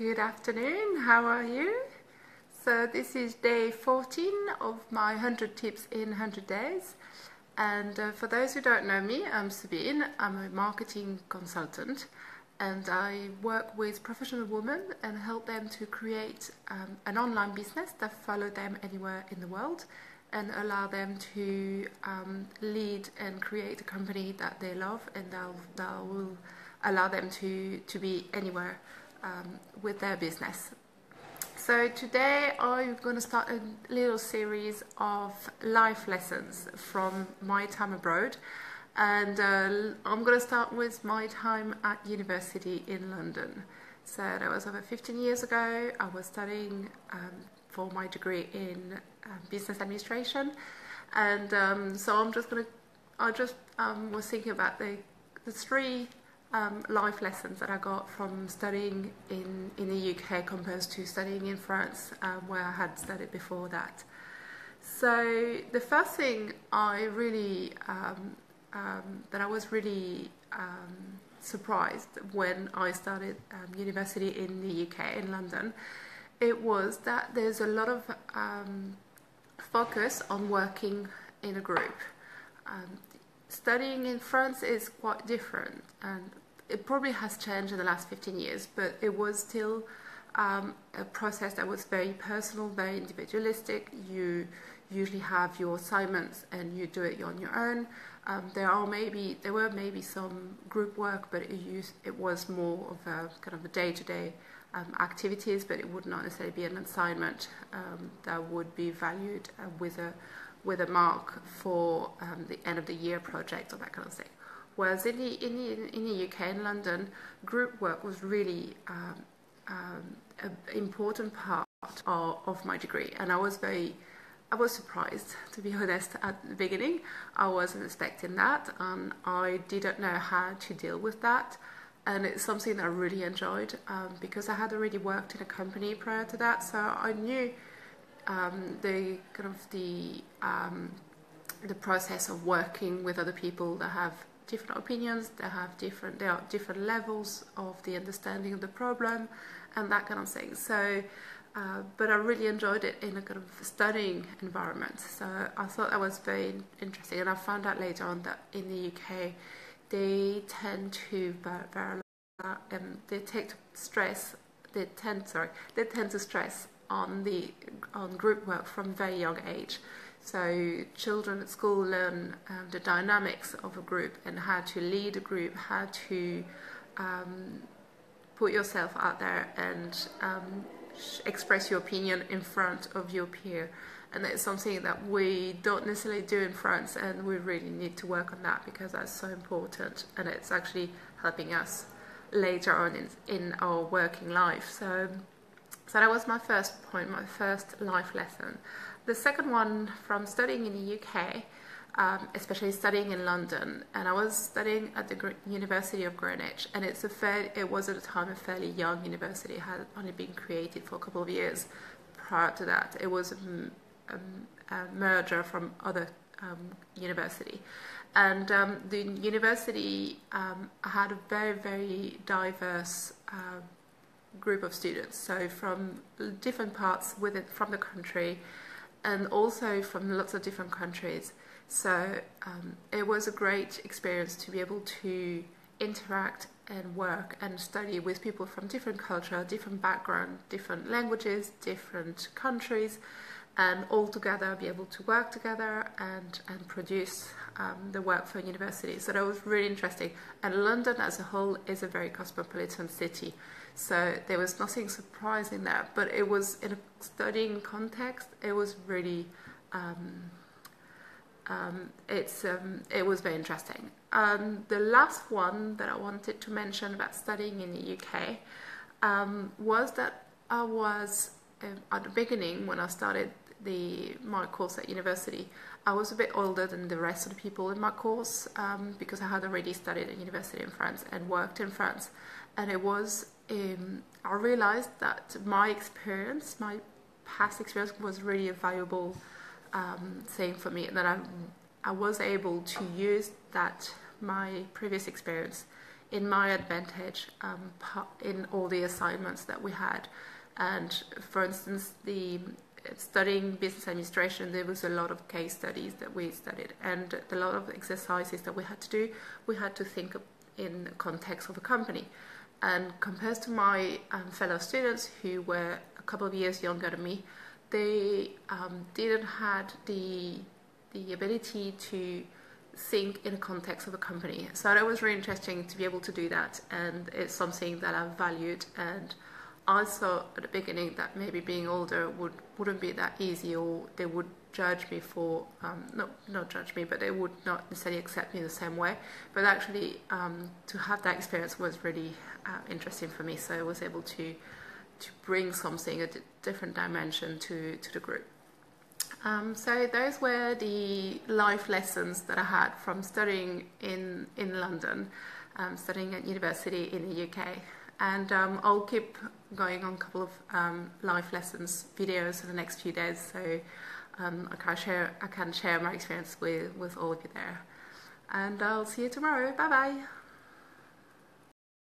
Good afternoon, how are you? So this is day 14 of my 100 tips in 100 days. And for those who don't know me, I'm Sabine. I'm a marketing consultant and I work with professional women and help them to create an online business that follows them anywhere in the world and allow them to lead and create a company that they love, and that will allow them to be anywhere with their business. So today I'm going to start a little series of life lessons from my time abroad, and I'm going to start with my time at university in London. So that was over 15 years ago. I was studying for my degree in business administration, and so I just was thinking about the three life lessons that I got from studying in the UK compared to studying in France, where I had studied before that. So the first thing I really that I was really surprised when I started university in the UK in London, it was that there's a lot of focus on working in a group. Studying in France is quite different, and it probably has changed in the last 15 years, but it was still a process that was very personal, very individualistic. You usually have your assignments and you do it on your own. There were maybe some group work, but it was more of a kind of a day-to-day activities, but it would not necessarily be an assignment that would be valued with a mark for the end of the year project or that kind of thing. Whereas in the UK, in London, group work was really an important part of my degree, and I was surprised, to be honest, at the beginning. I wasn't expecting that, and I didn't know how to deal with that. And it's something that I really enjoyed because I had already worked in a company prior to that, so I knew the process of working with other people that have different opinions, there are different levels of the understanding of the problem and that kind of thing. So but I really enjoyed it in a kind of studying environment, so I thought that was very interesting. And I found out later on that in the UK they tend to stress on group work from very young age. So children at school learn the dynamics of a group and how to lead a group, how to put yourself out there and express your opinion in front of your peer. And that's something that we don't necessarily do in France, and we really need to work on that because that's so important, and it's actually helping us later on in our working life. So that was my first point, my first life lesson. The second one from studying in the UK, especially studying in London, and I was studying at the University of Greenwich, and it was at the time a fairly young university. It had only been created for a couple of years. Prior to that, it was a merger from other university, and the university had a very, very diverse group of students, so from different parts from the country, and also from lots of different countries. So it was a great experience to be able to interact and work and study with people from different culture, different background, different languages, different countries, and all together be able to work together and produce the work for university. So that was really interesting. And London as a whole is a very cosmopolitan city, so there was nothing surprising there, but it was in a studying context, it was really it was very interesting. The last one that I wanted to mention about studying in the UK was that I was at the beginning, when I started my course at university, I was a bit older than the rest of the people in my course because I had already studied at university in France and worked in France, and it was I realized that my past experience was really a valuable thing for me, and that I was able to use that my previous experience in my advantage in all the assignments that we had. And for instance, studying business administration, there was a lot of case studies that we studied, and a lot of exercises that we had to do. We had to think in the context of a company. And compared to my fellow students who were a couple of years younger than me, they didn't have the ability to think in the context of a company. So that was really interesting to be able to do that, and it's something that I valued. And I thought at the beginning that maybe being older wouldn't be that easy, or they would judge me for not judge me, but they would not necessarily accept me in the same way. But actually, to have that experience was really interesting for me. So I was able to bring something, a different dimension to the group. So those were the life lessons that I had from studying in London, studying at university in the UK. And I'll keep going on a couple of life lessons videos in the next few days, so I can share my experience with all of you there. And I'll see you tomorrow. Bye bye.